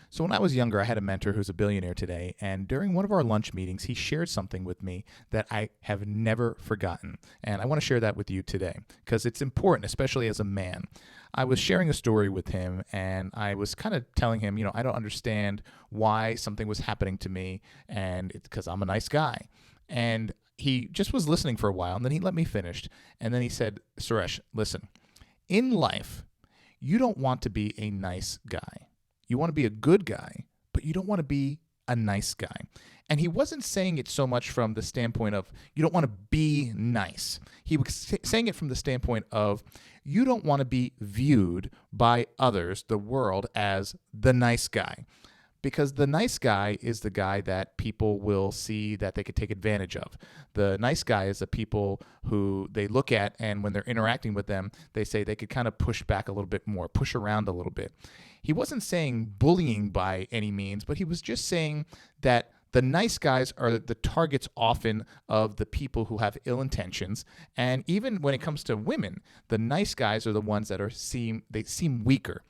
So when I was younger, I had a mentor who's a billionaire today, and during one of our lunch meetings, he shared something with me that I have never forgotten. And I want to share that with you today because it's important, especially as a man. I was sharing a story with him, and I was kind of telling him, I don't understand why something was happening to me, and it's because I'm a nice guy. And he just was listening for a while, and then he let me finish. And then he said, Suresh, listen, in life, you don't want to be a nice guy. You want to be a good guy, but you don't want to be a nice guy. And he wasn't saying it so much from the standpoint of you don't want to be nice. He was saying it from the standpoint of you don't want to be viewed by others, the world, as the nice guy. Because the nice guy is the guy that people will see that they could take advantage of. The nice guy is the people who they look at, and when they're interacting with them, they say they could kind of push back a little bit more, push around a little bit. He wasn't saying bullying by any means, but he was just saying that the nice guys are the targets often of the people who have ill intentions. And even when it comes to women, the nice guys are the ones that seem weaker,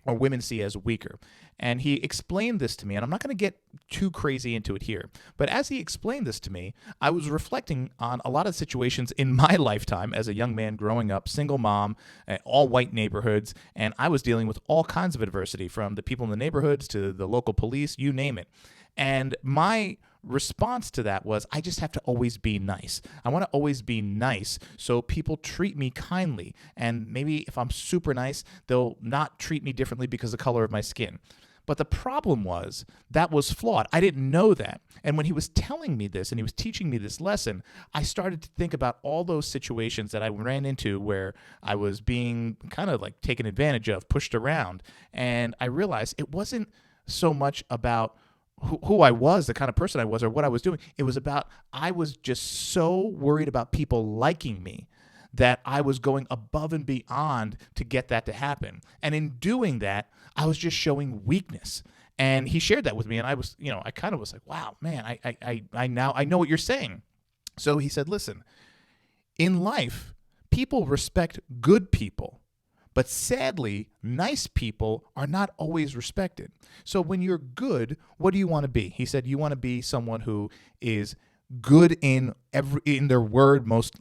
or women see as weaker. And he explained this to me, and I'm not going to get too crazy into it here, but as he explained this to me, I was reflecting on a lot of situations in my lifetime as a young man growing up, single mom, all white neighborhoods, and I was dealing with all kinds of adversity, from the people in the neighborhoods to the local police, you name it. And my response to that was, I just have to always be nice. I want to always be nice so people treat me kindly. And maybe if I'm super nice, they'll not treat me differently because of the color of my skin. But the problem was that was flawed. I didn't know that. And when he was telling me this and he was teaching me this lesson, I started to think about all those situations that I ran into where I was being kind of like taken advantage of, pushed around. And I realized it wasn't so much about who I was, the kind of person I was, or what I was doing. It was about I was just so worried about people liking me that I was going above and beyond to get that to happen. And in doing that, I was just showing weakness. And he shared that with me, and I was, I kind of was like, wow, man, I now I know what you're saying. So he said, listen, in life, people respect good people. But sadly, nice people are not always respected. So when you're good, what do you want to be? He said you want to be someone who is good in their word. Most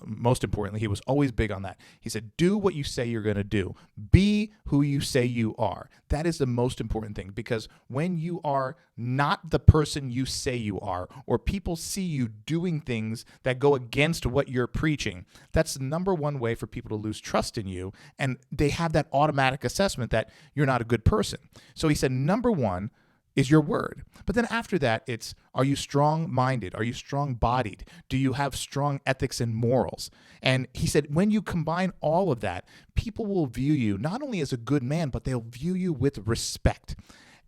importantly, he was always big on that. He said, do what you say you're going to do. Be who you say you are. That is the most important thing, because when you are not the person you say you are, or people see you doing things that go against what you're preaching, that's the number one way for people to lose trust in you. And they have that automatic assessment that you're not a good person. So he said, number one is your word. But then after that, it's, are you strong-minded? Are you strong-bodied? Do you have strong ethics and morals? And he said, when you combine all of that, people will view you not only as a good man, but they'll view you with respect.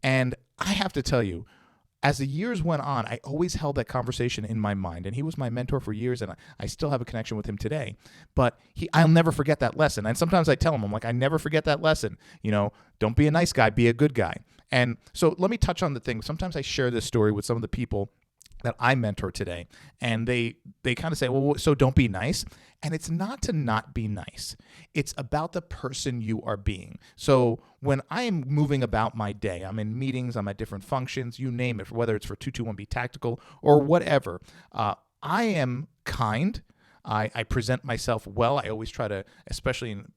And I have to tell you, as the years went on, I always held that conversation in my mind. And he was my mentor for years, and I still have a connection with him today. But I'll never forget that lesson. And sometimes I tell him, I'm like, I never forget that lesson. Don't be a nice guy, be a good guy. And so let me touch on the thing. Sometimes I share this story with some of the people that I mentor today, and they kind of say, well, so don't be nice. And it's not to not be nice. It's about the person you are being. So when I am moving about my day, I'm in meetings, I'm at different functions, you name it, whether it's for 221B Tactical or whatever, I am kind. I present myself well. I always try to, especially in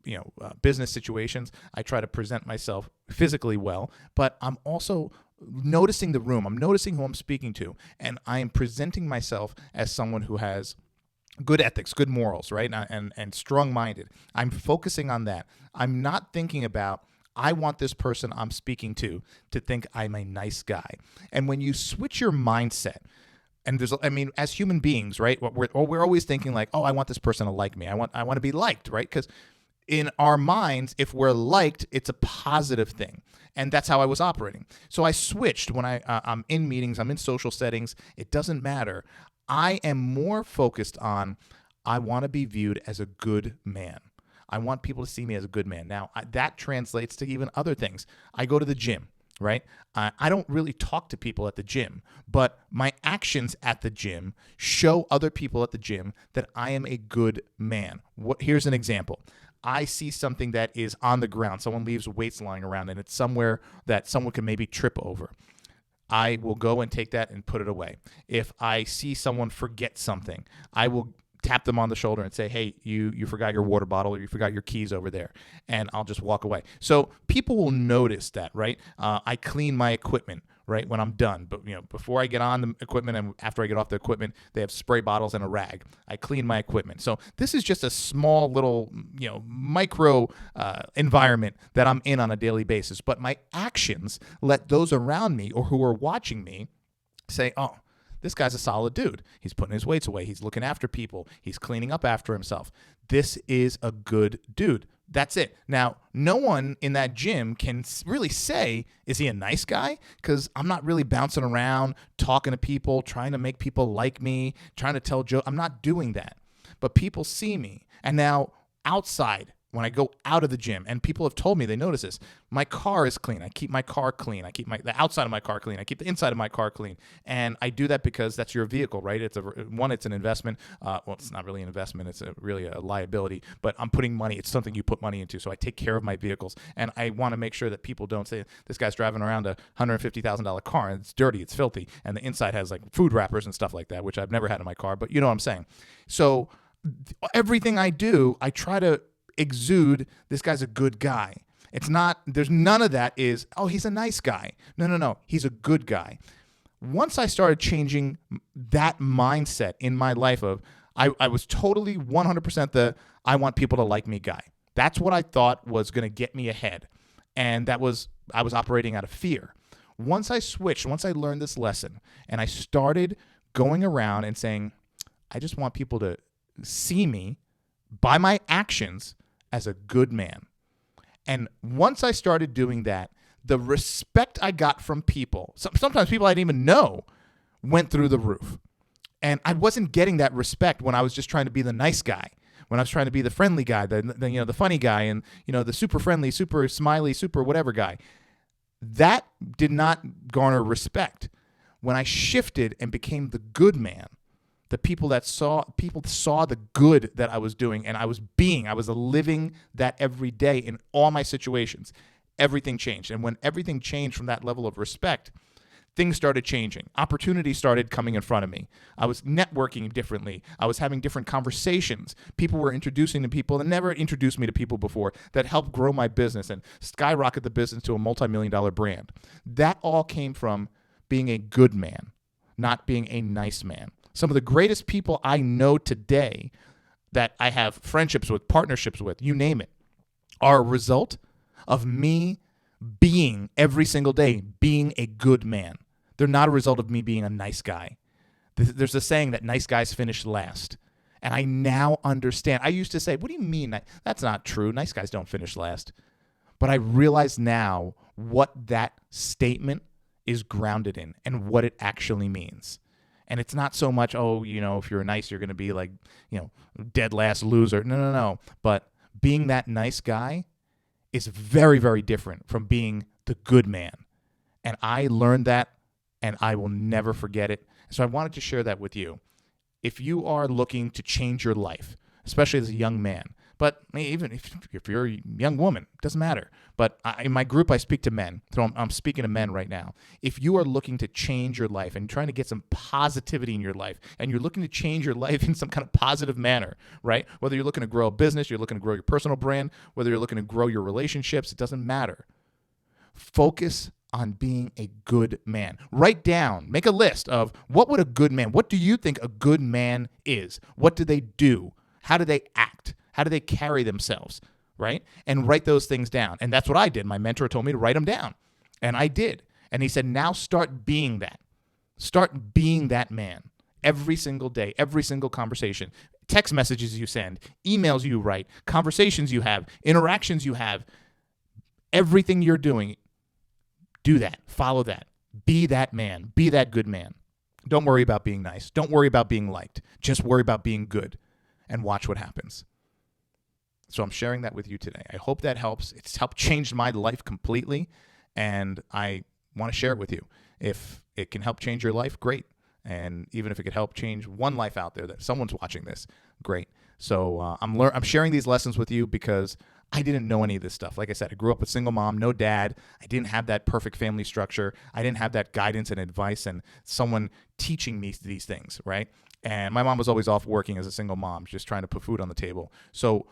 business situations, I try to present myself physically well. But I'm also noticing the room. I'm noticing who I'm speaking to, and I am presenting myself as someone who has good ethics, good morals, right, and strong-minded. I'm focusing on that. I'm not thinking about, I want this person I'm speaking to think I'm a nice guy. And when you switch your mindset, and as human beings, right, we're always thinking like, oh, I want this person to like me. I want to be liked, right? Because in our minds, if we're liked, it's a positive thing. And that's how I was operating. So I switched when I'm in meetings, I'm in social settings. It doesn't matter. I am more focused on, I want to be viewed as a good man. I want people to see me as a good man. Now, that translates to even other things. I go to the gym. Right? I don't really talk to people at the gym, but my actions at the gym show other people at the gym that I am a good man. Here's an example. I see something that is on the ground, someone leaves weights lying around and it's somewhere that someone can maybe trip over, I will go and take that and put it away. If I see someone forget something, I will tap them on the shoulder and say, hey, you forgot your water bottle, or you forgot your keys over there, and I'll just walk away. So people will notice that, right? I clean my equipment, right, when I'm done. But before I get on the equipment and after I get off the equipment, they have spray bottles and a rag. I clean my equipment. So this is just a small little micro environment that I'm in on a daily basis. But my actions let those around me or who are watching me say, oh, this guy's a solid dude. He's putting his weights away. He's looking after people. He's cleaning up after himself. This is a good dude. That's it. Now, no one in that gym can really say, is he a nice guy? Because I'm not really bouncing around, talking to people, trying to make people like me, trying to tell jokes. I'm not doing that. But people see me. And now outside, when I go out of the gym, and people have told me, they notice this, my car is clean. I keep my car clean. I keep the outside of my car clean. I keep the inside of my car clean. And I do that because that's your vehicle, right? It's an investment. Well, it's not really an investment. It's really a liability. But I'm putting money. It's something you put money into. So I take care of my vehicles. And I want to make sure that people don't say, this guy's driving around a $150,000 car, and it's dirty, it's filthy, and the inside has like food wrappers and stuff like that, which I've never had in my car. But you know what I'm saying. So everything I do, I try to exude, this guy's a good guy. It's not, there's none of that is, oh, he's a nice guy. No. He's a good guy. Once I started changing that mindset in my life of, I was totally 100% I want people to like me guy. That's what I thought was going to get me ahead. And I was operating out of fear. Once I switched, once I learned this lesson, and I started going around and saying, I just want people to see me by my actions as a good man. And once I started doing that, the respect I got from people, sometimes people I didn't even know, went through the roof. And I wasn't getting that respect when I was just trying to be the nice guy, when I was trying to be the friendly guy, the funny guy, and the super friendly, super smiley, super whatever guy. That did not garner respect. When I shifted and became the good man, the people saw the good that I was doing, and I was living that every day in all my situations. Everything changed. And when everything changed from that level of respect, things started changing. Opportunities started coming in front of me. I was networking differently. I was having different conversations. People were introducing to people that never introduced me to people before, that helped grow my business and skyrocket the business to a multi-million-dollar brand. That all came from being a good man, not being a nice man. Some of the greatest people I know today that I have friendships with, partnerships with, you name it, are a result of me being every single day, being a good man. They're not a result of me being a nice guy. There's a saying that nice guys finish last. And I now understand. I used to say, what do you mean? That's not true. Nice guys don't finish last. But I realize now what that statement is grounded in and what it actually means. And it's not so much, if you're nice, you're going to be like, dead last loser. No. But being that nice guy is very, very different from being the good man. And I learned that, and I will never forget it. So I wanted to share that with you. If you are looking to change your life, especially as a young man, but even if you're a young woman, it doesn't matter. But in my group, I speak to men. So I'm speaking to men right now. If you are looking to change your life and trying to get some positivity in your life, and you're looking to change your life in some kind of positive manner, right? Whether you're looking to grow a business, you're looking to grow your personal brand, whether you're looking to grow your relationships, it doesn't matter. Focus on being a good man. Write down, make a list of what do you think a good man is? What do they do? How do they act? How do they carry themselves, right? And write those things down. And that's what I did. My mentor told me to write them down. And I did. And he said, now start being that. Start being that man every single day, every single conversation, text messages you send, emails you write, conversations you have, interactions you have, everything you're doing, do that. Follow that. Be that man. Be that good man. Don't worry about being nice. Don't worry about being liked. Just worry about being good and watch what happens. So I'm sharing that with you today. I hope that helps. It's helped change my life completely, and I want to share it with you. If it can help change your life, great. And even if it could help change one life out there that someone's watching this, great. So I'm sharing these lessons with you because I didn't know any of this stuff. Like I said, I grew up a single mom, no dad. I didn't have that perfect family structure. I didn't have that guidance and advice and someone teaching me these things, right? And my mom was always off working as a single mom, just trying to put food on the table. So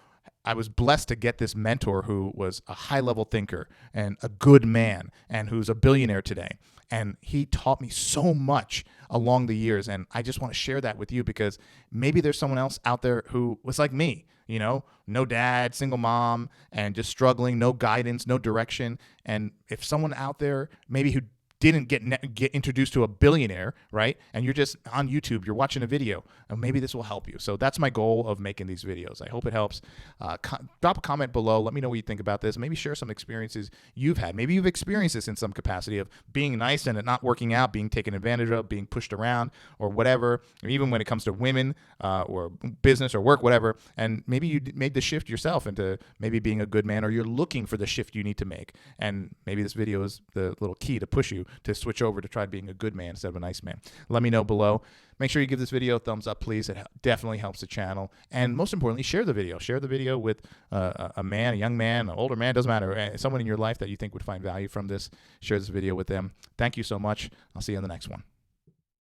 I was blessed to get this mentor who was a high-level thinker and a good man and who's a billionaire today. And he taught me so much along the years. And I just want to share that with you because maybe there's someone else out there who was like me, no dad, single mom, and just struggling, no guidance, no direction. And if someone out there maybe who didn't get introduced to a billionaire, right? And you're just on YouTube, you're watching a video, and maybe this will help you. So that's my goal of making these videos. I hope it helps. Drop a comment below. Let me know what you think about this. Maybe share some experiences you've had. Maybe you've experienced this in some capacity of being nice and it not working out, being taken advantage of, being pushed around, or whatever. Or even when it comes to women or business or work, whatever. And maybe you made the shift yourself into maybe being a good man, or you're looking for the shift you need to make. And maybe this video is the little key to push you to switch over to try being a good man instead of a nice man. Let me know below. Make sure you give this video a thumbs up, please. It definitely helps the channel. And most importantly, share the video. Share the video with a man, a young man, an older man, doesn't matter. Someone in your life that you think would find value from this. Share this video with them. Thank you so much. I'll see you on the next one.